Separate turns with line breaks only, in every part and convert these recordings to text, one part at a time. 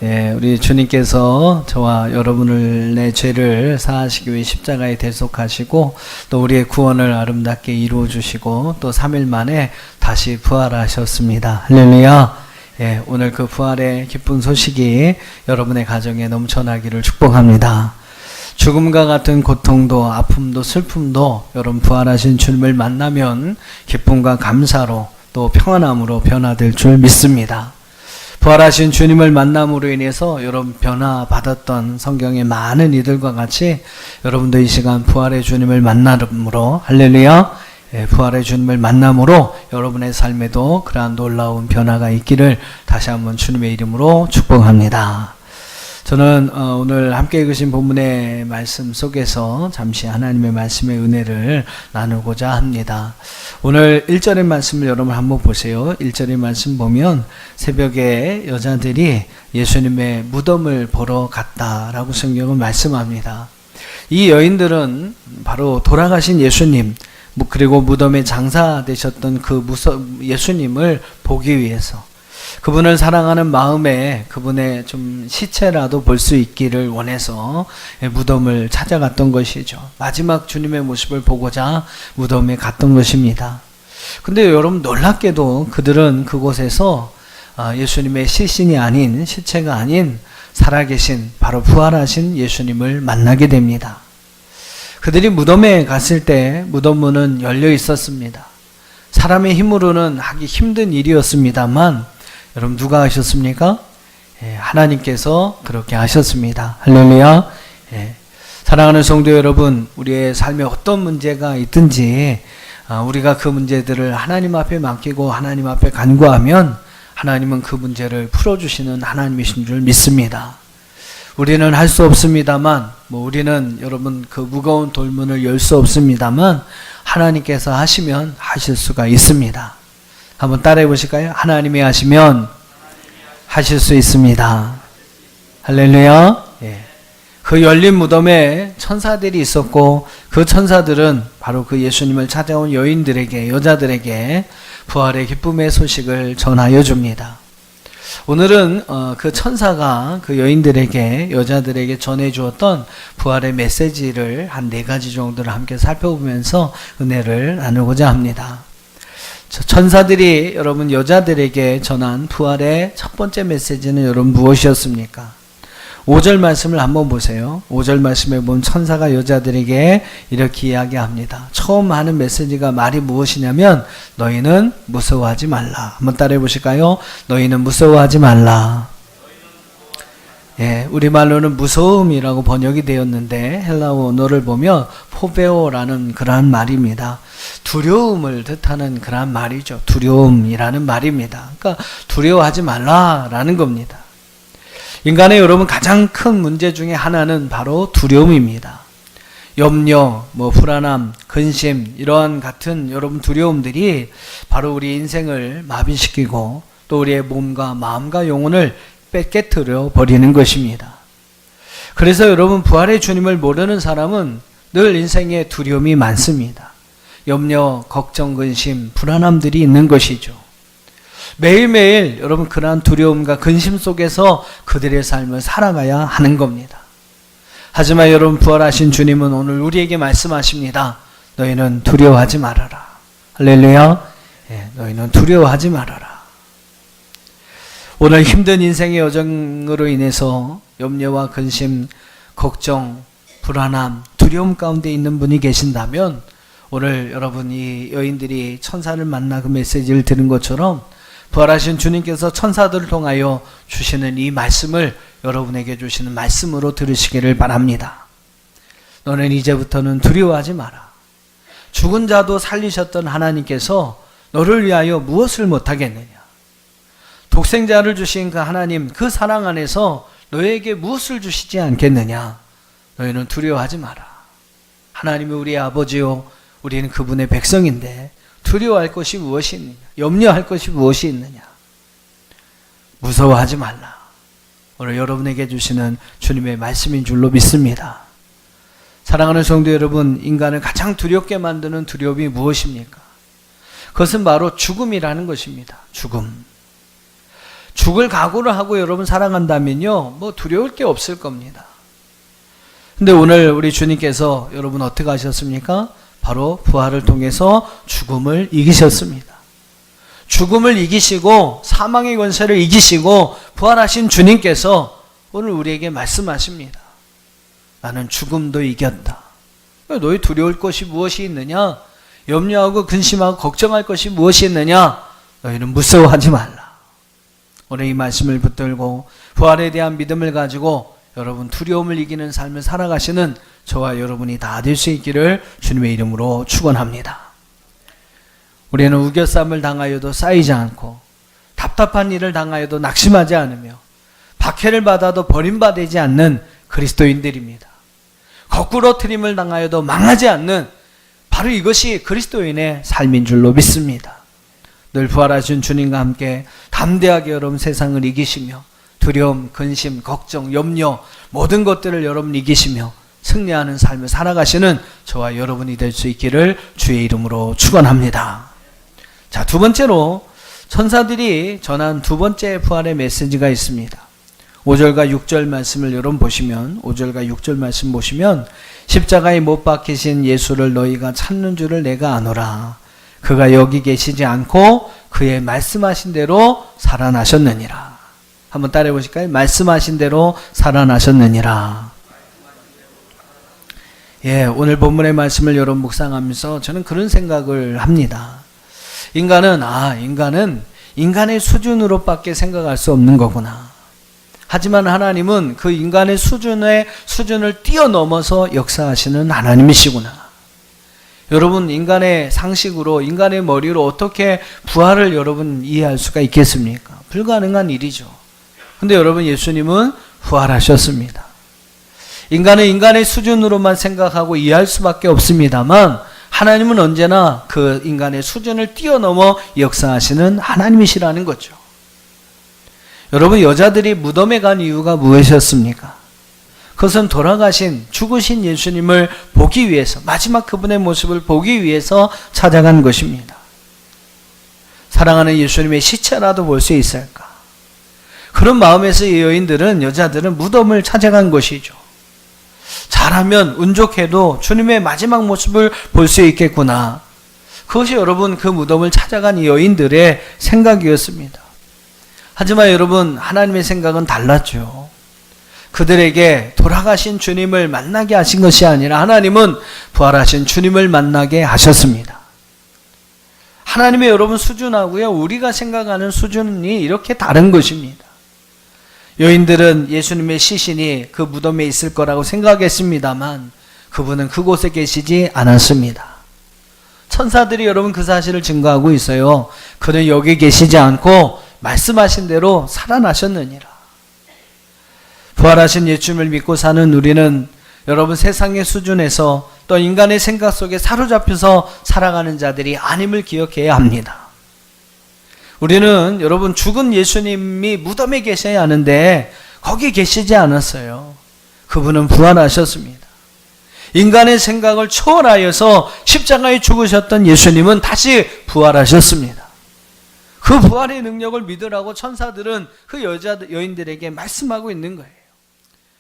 예, 우리 주님께서 저와 여러분을 내 죄를 사하시기 위해 십자가에 대속하시고 또 우리의 구원을 아름답게 이루어 주시고 또 3일 만에 다시 부활하셨습니다. 할렐루야. 예, 오늘 그 부활의 기쁜 소식이 여러분의 가정에 넘쳐나기를 축복합니다. 죽음과 같은 고통도 아픔도 슬픔도 여러분 부활하신 주님을 만나면 기쁨과 감사로 또 평안함으로 변화될 줄 믿습니다. 부활하신 주님을 만남으로 인해서 여러분 변화받았던 성경의 많은 이들과 같이 여러분도 이 시간 부활의 주님을 만남으로 할렐루야, 부활의 주님을 만남으로 여러분의 삶에도 그러한 놀라운 변화가 있기를 다시 한번 주님의 이름으로 축복합니다. 저는 오늘 함께 읽으신 본문의 말씀 속에서 잠시 하나님의 말씀의 은혜를 나누고자 합니다. 오늘 1절의 말씀을 여러분 한번 보세요. 1절의 말씀 보면 새벽에 여자들이 예수님의 무덤을 보러 갔다라고 성경은 말씀합니다. 이 여인들은 바로 돌아가신 예수님 그리고 무덤에 장사되셨던 그 예수님을 보기 위해서 그분을 사랑하는 마음에 그분의 좀 시체라도 볼 수 있기를 원해서 무덤을 찾아갔던 것이죠. 마지막 주님의 모습을 보고자 무덤에 갔던 것입니다. 근데 여러분 놀랍게도 그들은 그곳에서 예수님의 시신이 아닌 시체가 아닌 살아계신 바로 부활하신 예수님을 만나게 됩니다. 그들이 무덤에 갔을 때 무덤 문은 열려 있었습니다. 사람의 힘으로는 하기 힘든 일이었습니다만 여러분 누가 하셨습니까? 하나님께서 그렇게 하셨습니다. 할렐루야. 사랑하는 성도 여러분, 우리의 삶에 어떤 문제가 있든지 우리가 그 문제들을 하나님 앞에 맡기고 하나님 앞에 간구하면 하나님은 그 문제를 풀어주시는 하나님이신 줄 믿습니다. 우리는 할 수 없습니다만 우리는 여러분 그 무거운 돌문을 열 수 없습니다만 하나님께서 하시면 하실 수가 있습니다. 한번 따라해 보실까요? 하나님이 하시면 하실 수 있습니다. 할렐루야. 그 열린 무덤에 천사들이 있었고 그 천사들은 바로 그 예수님을 찾아온 여인들에게 여자들에게 부활의 기쁨의 소식을 전하여 줍니다. 오늘은 그 천사가 그 여인들에게 여자들에게 전해 주었던 부활의 메시지를 한 4가지 정도를 함께 살펴보면서 은혜를 나누고자 합니다. 천사들이 여러분 여자들에게 전한 부활의 첫 번째 메시지는 여러분 무엇이었습니까? 5절 말씀을 한번 보세요. 5절 말씀에 보면 천사가 여자들에게 이렇게 이야기합니다. 처음 하는 메시지가 말이 무엇이냐면 너희는 무서워하지 말라. 한번 따라해 보실까요? 너희는 무서워하지 말라. 우리말로는 무서움이라고 번역이 되었는데 헬라어 언어를 보면 포베오라는 그러한 말입니다. 두려움을 뜻하는 그러한 말이죠. 두려움이라는 말입니다. 그러니까 두려워하지 말라라는 겁니다. 인간의 여러분 가장 큰 문제 중에 하나는 바로 두려움입니다. 염려, 불안함, 근심 이러한 같은 여러분 두려움들이 바로 우리 인생을 마비시키고 또 우리의 몸과 마음과 영혼을 깨트려 버리는 것입니다. 그래서 여러분 부활의 주님을 모르는 사람은 늘 인생에 두려움이 많습니다. 염려, 걱정, 근심, 불안함들이 있는 것이죠. 매일매일 여러분 그러한 두려움과 근심 속에서 그들의 삶을 살아가야 하는 겁니다. 하지만 여러분 부활하신 주님은 오늘 우리에게 말씀하십니다. 너희는 두려워하지 말아라. 할렐루야. 너희는 두려워하지 말아라. 오늘 힘든 인생의 여정으로 인해서 염려와 근심, 걱정, 불안함, 두려움 가운데 있는 분이 계신다면 오늘 여러분 이 여인들이 천사를 만나 그 메시지를 들은 것처럼 부활하신 주님께서 천사들을 통하여 주시는 이 말씀을 여러분에게 주시는 말씀으로 들으시기를 바랍니다. 너는 이제부터는 두려워하지 마라. 죽은 자도 살리셨던 하나님께서 너를 위하여 무엇을 못하겠느냐. 독생자를 주신 그 하나님 그 사랑 안에서 너에게 무엇을 주시지 않겠느냐. 너희는 두려워하지 마라. 하나님이 우리의 아버지요 우리는 그분의 백성인데 두려워할 것이 무엇이 있느냐. 염려할 것이 무엇이 있느냐. 무서워하지 말라. 오늘 여러분에게 주시는 주님의 말씀인 줄로 믿습니다. 사랑하는 성도 여러분, 인간을 가장 두렵게 만드는 두려움이 무엇입니까? 그것은 바로 죽음이라는 것입니다. 죽음. 죽을 각오를 하고 여러분 살아간다면요, 뭐 두려울 게 없을 겁니다. 근데 오늘 우리 주님께서 여러분 어떻게 하셨습니까? 바로 부활을 통해서 죽음을 이기셨습니다. 죽음을 이기시고 사망의 권세를 이기시고 부활하신 주님께서 오늘 우리에게 말씀하십니다. 나는 죽음도 이겼다. 너희 두려울 것이 무엇이 있느냐? 염려하고 근심하고 걱정할 것이 무엇이 있느냐? 너희는 무서워하지 말라. 오늘 이 말씀을 붙들고 부활에 대한 믿음을 가지고 여러분 두려움을 이기는 삶을 살아가시는 저와 여러분이 다 될 수 있기를 주님의 이름으로 축원합니다. 우리는 우겨쌈을 당하여도 쌓이지 않고 답답한 일을 당하여도 낙심하지 않으며 박해를 받아도 버림받지 않는 그리스도인들입니다. 거꾸로 트림을 당하여도 망하지 않는 바로 이것이 그리스도인의 삶인 줄로 믿습니다. 늘 부활하신 주님과 함께 담대하게 여러분 세상을 이기시며 두려움, 근심, 걱정, 염려 모든 것들을 여러분 이기시며 승리하는 삶을 살아가시는 저와 여러분이 될 수 있기를 주의 이름으로 축원합니다. 자, 두 번째로 천사들이 전한 두 번째 부활의 메시지가 있습니다. 5절과 6절 말씀을 여러분 보시면 5절과 6절 말씀 보시면 십자가에 못 박히신 예수를 너희가 찾는 줄을 내가 아노라. 그가 여기 계시지 않고 그의 말씀하신 대로 살아나셨느니라. 한번 따라해 보실까요? 말씀하신 대로 살아나셨느니라. 예, 오늘 본문의 말씀을 여러분 묵상하면서 저는 그런 생각을 합니다. 인간은 인간의 수준으로밖에 생각할 수 없는 거구나. 하지만 하나님은 그 인간의 수준을 뛰어넘어서 역사하시는 하나님이시구나. 여러분, 인간의 상식으로, 인간의 머리로 어떻게 부활을 여러분 이해할 수가 있겠습니까? 불가능한 일이죠. 근데 여러분, 예수님은 부활하셨습니다. 인간은 인간의 수준으로만 생각하고 이해할 수밖에 없습니다만 하나님은 언제나 그 인간의 수준을 뛰어넘어 역사하시는 하나님이시라는 거죠. 여러분, 여자들이 무덤에 간 이유가 무엇이었습니까? 그것은 돌아가신 죽으신 예수님을 보기 위해서, 마지막 그분의 모습을 보기 위해서 찾아간 것입니다. 사랑하는 예수님의 시체라도 볼 수 있을까? 그런 마음에서 여자들은 무덤을 찾아간 것이죠. 잘하면 운 좋게도 주님의 마지막 모습을 볼 수 있겠구나. 그것이 여러분 그 무덤을 찾아간 이 여인들의 생각이었습니다. 하지만 여러분, 하나님의 생각은 달랐죠. 그들에게 돌아가신 주님을 만나게 하신 것이 아니라 하나님은 부활하신 주님을 만나게 하셨습니다. 하나님의 여러분 수준하고요, 우리가 생각하는 수준이 이렇게 다른 것입니다. 여인들은 예수님의 시신이 그 무덤에 있을 거라고 생각했습니다만 그분은 그곳에 계시지 않았습니다. 천사들이 여러분 그 사실을 증거하고 있어요. 그는 여기 계시지 않고 말씀하신 대로 살아나셨느니라. 부활하신 예수님을 믿고 사는 우리는 여러분 세상의 수준에서 또 인간의 생각 속에 사로잡혀서 살아가는 자들이 아님을 기억해야 합니다. 우리는 여러분 죽은 예수님이 무덤에 계셔야 하는데 거기 계시지 않았어요. 그분은 부활하셨습니다. 인간의 생각을 초월하여서 십자가에 죽으셨던 예수님은 다시 부활하셨습니다. 그 부활의 능력을 믿으라고 천사들은 그 여인들에게 말씀하고 있는 거예요.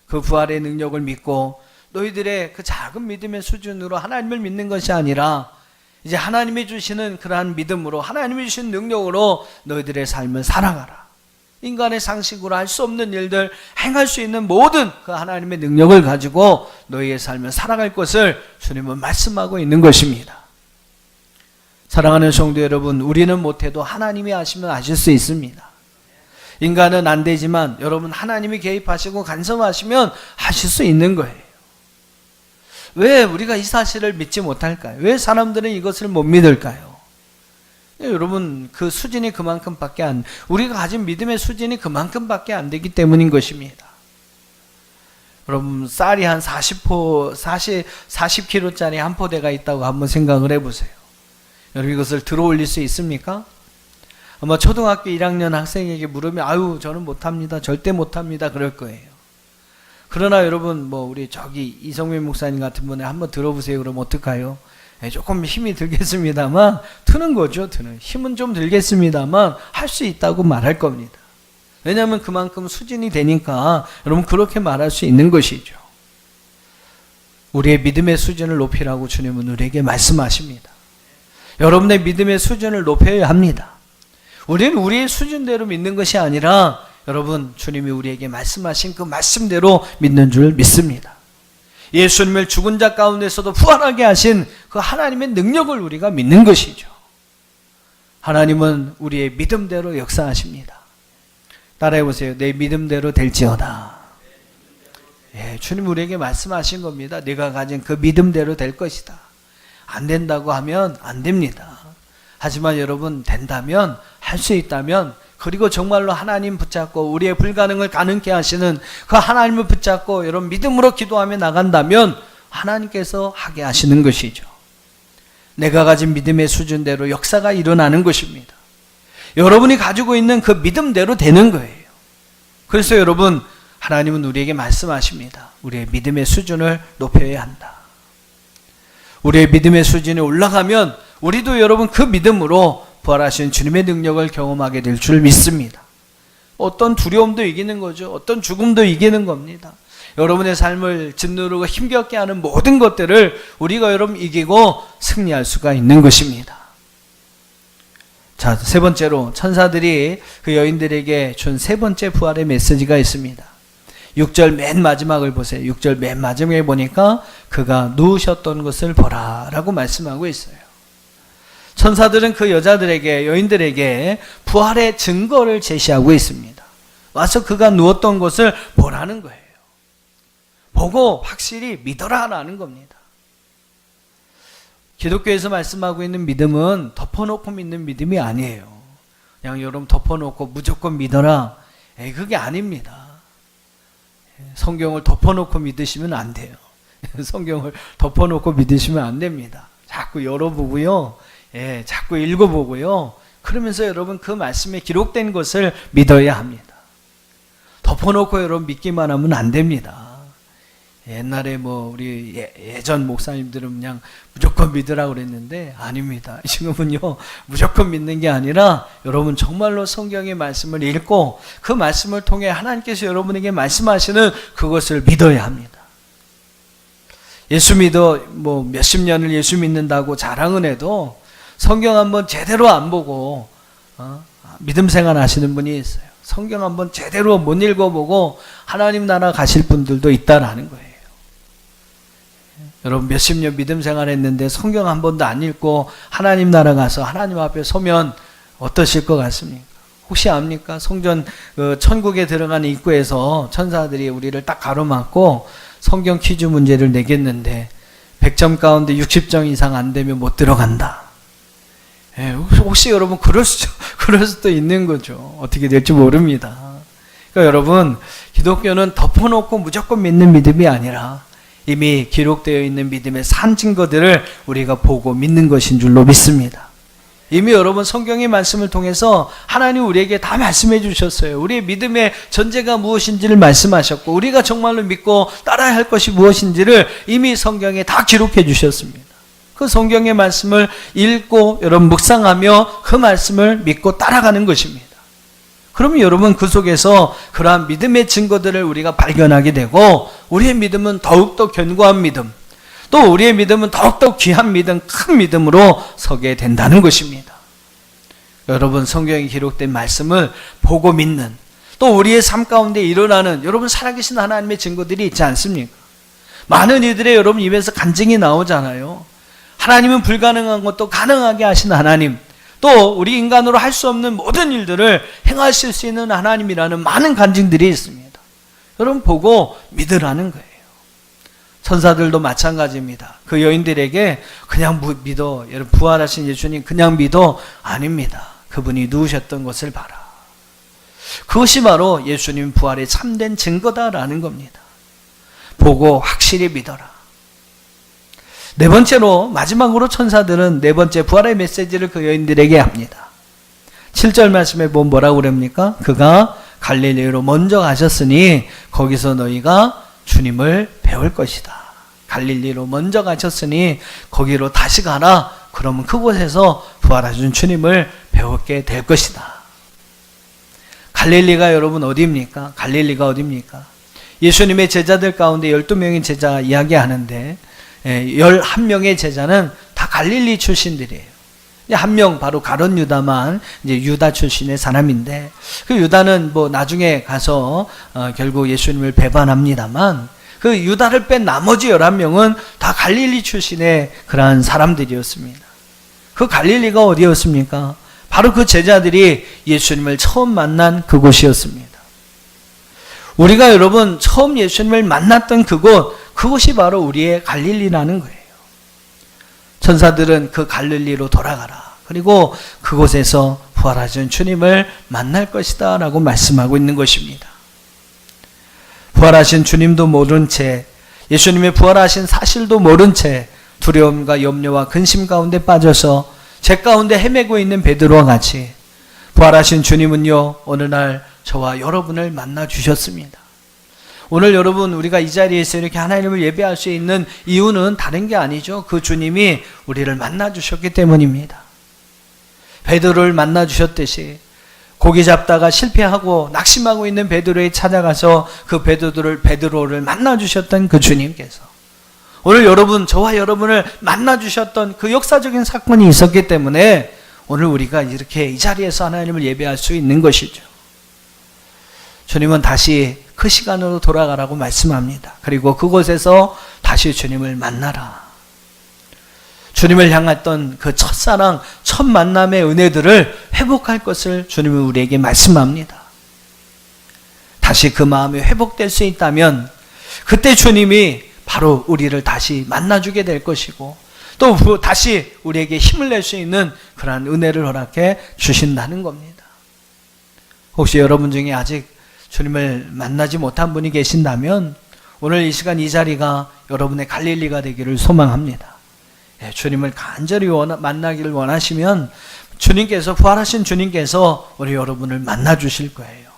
그 부활의 능력을 믿고 너희들의 그 작은 믿음의 수준으로 하나님을 믿는 것이 아니라 이제 하나님이 주시는 그러한 믿음으로 하나님이 주신 능력으로 너희들의 삶을 살아가라. 인간의 상식으로 할 수 없는 일들, 행할 수 있는 모든 그 하나님의 능력을 가지고 너희의 삶을 살아갈 것을 주님은 말씀하고 있는 것입니다. 사랑하는 성도 여러분, 우리는 못해도 하나님이 하시면 하실 수 있습니다. 인간은 안 되지만 여러분 하나님이 개입하시고 간섭하시면 하실 수 있는 거예요. 왜 우리가 이 사실을 믿지 못할까요? 왜 사람들은 이것을 못 믿을까요? 여러분 그 수준이 그만큼밖에 우리가 가진 믿음의 수준이 그만큼밖에 안 되기 때문인 것입니다. 여러분 쌀이 한 40kg짜리 한 포대가 있다고 한번 생각을 해보세요. 여러분 이것을 들어 올릴 수 있습니까? 아마 초등학교 1학년 학생에게 물으면 아유 저는 못합니다. 절대 못합니다. 그럴 거예요. 그러나 여러분 우리 저기 이성민 목사님 같은 분에 한번 들어보세요. 그럼 어떡해요? 조금 힘이 들겠습니다만 트는 거죠. 힘은 좀 들겠습니다만 할 수 있다고 말할 겁니다. 왜냐하면 그만큼 수준이 되니까 여러분 그렇게 말할 수 있는 것이죠. 우리의 믿음의 수준을 높이라고 주님은 우리에게 말씀하십니다. 여러분의 믿음의 수준을 높여야 합니다. 우리는 우리의 수준대로 믿는 것이 아니라 여러분 주님이 우리에게 말씀하신 그 말씀대로 믿는 줄 믿습니다. 예수님을 죽은 자 가운데서도 부활하게 하신 그 하나님의 능력을 우리가 믿는 것이죠. 하나님은 우리의 믿음대로 역사하십니다. 따라해 보세요. 내 믿음대로 될지어다. 예, 주님 우리에게 말씀하신 겁니다. 네가 가진 그 믿음대로 될 것이다. 안 된다고 하면 안 됩니다. 하지만 여러분 된다면, 할 수 있다면, 그리고 정말로 하나님 붙잡고 우리의 불가능을 가능케 하시는 그 하나님을 붙잡고 여러분 믿음으로 기도하며 나간다면 하나님께서 하게 하시는 것이죠. 내가 가진 믿음의 수준대로 역사가 일어나는 것입니다. 여러분이 가지고 있는 그 믿음대로 되는 거예요. 그래서 여러분 하나님은 우리에게 말씀하십니다. 우리의 믿음의 수준을 높여야 한다. 우리의 믿음의 수준이 올라가면 우리도 여러분 그 믿음으로 부활하신 주님의 능력을 경험하게 될 줄 믿습니다. 어떤 두려움도 이기는 거죠. 어떤 죽음도 이기는 겁니다. 여러분의 삶을 짓누르고 힘겹게 하는 모든 것들을 우리가 여러분 이기고 승리할 수가 있는 것입니다. 자, 세 번째로 천사들이 그 여인들에게 준 세 번째 부활의 메시지가 있습니다. 6절 맨 마지막을 보세요. 6절 맨 마지막에 보니까 그가 누우셨던 것을 보라 라고 말씀하고 있어요. 천사들은 그 여자들에게, 여인들에게 부활의 증거를 제시하고 있습니다. 와서 그가 누웠던 것을 보라는 거예요. 보고 확실히 믿어라라는 겁니다. 기독교에서 말씀하고 있는 믿음은 덮어놓고 믿는 믿음이 아니에요. 그냥 여러분 덮어놓고 무조건 믿어라. 그게 아닙니다. 성경을 덮어놓고 믿으시면 안 돼요. 성경을 덮어놓고 믿으시면 안 됩니다. 자꾸 열어보고요. 자꾸 읽어보고요. 그러면서 여러분 그 말씀에 기록된 것을 믿어야 합니다. 덮어놓고 여러분 믿기만 하면 안 됩니다. 옛날에 우리 예전 목사님들은 그냥 무조건 믿으라고 그랬는데 아닙니다. 지금은요 무조건 믿는 게 아니라 여러분 정말로 성경의 말씀을 읽고 그 말씀을 통해 하나님께서 여러분에게 말씀하시는 그것을 믿어야 합니다. 예수 믿어 몇십 년을 예수 믿는다고 자랑은 해도 성경 한번 제대로 안 보고 믿음 생활 하시는 분이 있어요. 성경 한번 제대로 못 읽어보고 하나님 나라 가실 분들도 있다라는 거예요. 여러분 몇십 년 믿음 생활했는데 성경 한 번도 안 읽고 하나님 나라 가서 하나님 앞에 서면 어떠실 것 같습니까? 혹시 압니까? 성전 천국에 들어가는 입구에서 천사들이 우리를 딱 가로막고 성경 퀴즈 문제를 내겠는데 100점 가운데 60점 이상 안 되면 못 들어간다. 혹시 여러분 그럴 수도 있는 거죠. 어떻게 될지 모릅니다. 그러니까 여러분 기독교는 덮어놓고 무조건 믿는 믿음이 아니라 이미 기록되어 있는 믿음의 산 증거들을 우리가 보고 믿는 것인 줄로 믿습니다. 이미 여러분 성경의 말씀을 통해서 하나님 우리에게 다 말씀해 주셨어요. 우리의 믿음의 전제가 무엇인지를 말씀하셨고 우리가 정말로 믿고 따라야 할 것이 무엇인지를 이미 성경에 다 기록해 주셨습니다. 그 성경의 말씀을 읽고 여러분 묵상하며 그 말씀을 믿고 따라가는 것입니다. 그러면 여러분 그 속에서 그러한 믿음의 증거들을 우리가 발견하게 되고 우리의 믿음은 더욱더 견고한 믿음, 또 우리의 믿음은 더욱더 귀한 믿음, 큰 믿음으로 서게 된다는 것입니다. 여러분 성경에 기록된 말씀을 보고 믿는, 또 우리의 삶 가운데 일어나는 여러분 살아계신 하나님의 증거들이 있지 않습니까? 많은 이들의 여러분 입에서 간증이 나오잖아요. 하나님은 불가능한 것도 가능하게 하신 하나님, 또 우리 인간으로 할 수 없는 모든 일들을 행하실 수 있는 하나님이라는 많은 간증들이 있습니다. 여러분 보고 믿으라는 거예요. 천사들도 마찬가지입니다. 그 여인들에게 그냥 믿어, 여러분 부활하신 예수님 그냥 믿어, 아닙니다. 그분이 누우셨던 것을 봐라. 그것이 바로 예수님 부활의 참된 증거다라는 겁니다. 보고 확실히 믿어라. 네 번째로 마지막으로 천사들은 네 번째 부활의 메시지를 그 여인들에게 합니다. 7절 말씀에 보면 뭐라고 그럽니까? 그가 갈릴리로 먼저 가셨으니 거기서 너희가 주님을 배울 것이다. 갈릴리로 먼저 가셨으니 거기로 다시 가라. 그러면 그곳에서 부활하신 주님을 배우게 될 것이다. 갈릴리가 여러분 어디입니까? 갈릴리가 어디입니까? 예수님의 제자들 가운데 12명의 제자 이야기하는데 11명의 제자는 다 갈릴리 출신들이에요. 한 명 바로 가룟 유다만 이제 유다 출신의 사람인데, 그 유다는 뭐 나중에 가서 결국 예수님을 배반합니다만, 그 유다를 뺀 나머지 11명은 다 갈릴리 출신의 그러한 사람들이었습니다. 그 갈릴리가 어디였습니까? 바로 그 제자들이 예수님을 처음 만난 그곳이었습니다. 우리가 여러분 처음 예수님을 만났던 그곳이 바로 우리의 갈릴리라는 거예요. 천사들은 그 갈릴리로 돌아가라, 그리고 그곳에서 부활하신 주님을 만날 것이다 라고 말씀하고 있는 것입니다. 부활하신 주님도 모른 채, 예수님의 부활하신 사실도 모른 채 두려움과 염려와 근심 가운데 빠져서 제 가운데 헤매고 있는 베드로와 같이 부활하신 주님은요, 어느 날 저와 여러분을 만나 주셨습니다. 오늘 여러분 우리가 이 자리에서 이렇게 하나님을 예배할 수 있는 이유는 다른 게 아니죠. 그 주님이 우리를 만나 주셨기 때문입니다. 베드로를 만나 주셨듯이 고기 잡다가 실패하고 낙심하고 있는 베드로에 찾아가서 그 베드로를 만나 주셨던 그 주님께서 오늘 여러분, 저와 여러분을 만나 주셨던 그 역사적인 사건이 있었기 때문에 오늘 우리가 이렇게 이 자리에서 하나님을 예배할 수 있는 것이죠. 주님은 다시 그 시간으로 돌아가라고 말씀합니다. 그리고 그곳에서 다시 주님을 만나라. 주님을 향했던 그 첫사랑, 첫 만남의 은혜들을 회복할 것을 주님은 우리에게 말씀합니다. 다시 그 마음이 회복될 수 있다면 그때 주님이 바로 우리를 다시 만나주게 될 것이고, 또 다시 우리에게 힘을 낼 수 있는 그러한 은혜를 허락해 주신다는 겁니다. 혹시 여러분 중에 아직 주님을 만나지 못한 분이 계신다면 오늘 이 시간 이 자리가 여러분의 갈릴리가 되기를 소망합니다. 주님을 간절히 만나기를 원하시면 주님께서, 부활하신 주님께서 우리 여러분을 만나 주실 거예요.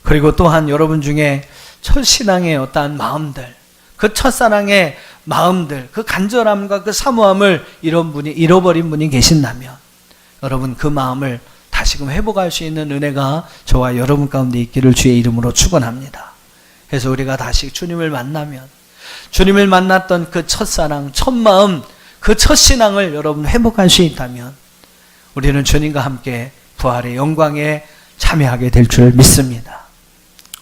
그리고 또한 여러분 중에 첫 신앙의 어떠한 마음들, 그 첫사랑의 마음들, 그 간절함과 그 사모함을 잃어버린 분이 계신다면 여러분 그 마음을 다시금 회복할 수 있는 은혜가 저와 여러분 가운데 있기를 주의 이름으로 축원합니다. 그래서 우리가 다시 주님을 만나면, 주님을 만났던 그 첫사랑, 첫마음, 그 첫신앙을 여러분 회복할 수 있다면 우리는 주님과 함께 부활의 영광에 참여하게 될 줄 믿습니다.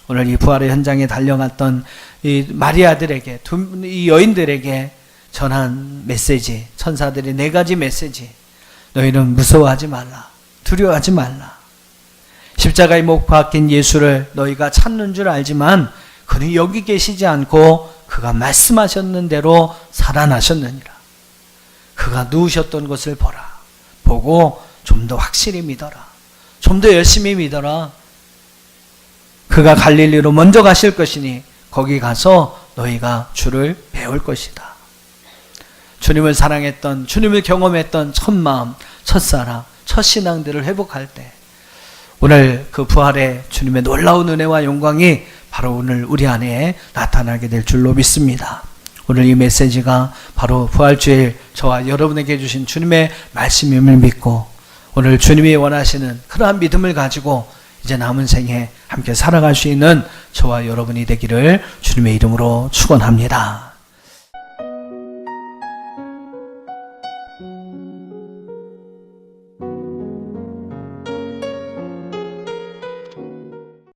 오늘 이 부활의 현장에 달려갔던 이 마리아들에게, 이 여인들에게 전한 메시지, 천사들의 4가지 메시지. 너희는 무서워하지 말라, 두려워하지 말라. 십자가에 못 박힌 예수를 너희가 찾는 줄 알지만 그는 여기 계시지 않고 그가 말씀하셨는 대로 살아나셨느니라. 그가 누우셨던 것을 보라. 보고 좀 더 확실히 믿어라. 좀 더 열심히 믿어라. 그가 갈릴리로 먼저 가실 것이니 거기 가서 너희가 주를 배울 것이다. 주님을 사랑했던, 주님을 경험했던 첫 마음, 첫사랑, 첫 신앙들을 회복할 때 오늘 그 부활의 주님의 놀라운 은혜와 영광이 바로 오늘 우리 안에 나타나게 될 줄로 믿습니다. 오늘 이 메시지가 바로 부활주일 저와 여러분에게 주신 주님의 말씀임을 믿고 오늘 주님이 원하시는 그러한 믿음을 가지고 이제 남은 생에 함께 살아갈 수 있는 저와 여러분이 되기를 주님의 이름으로 축원합니다.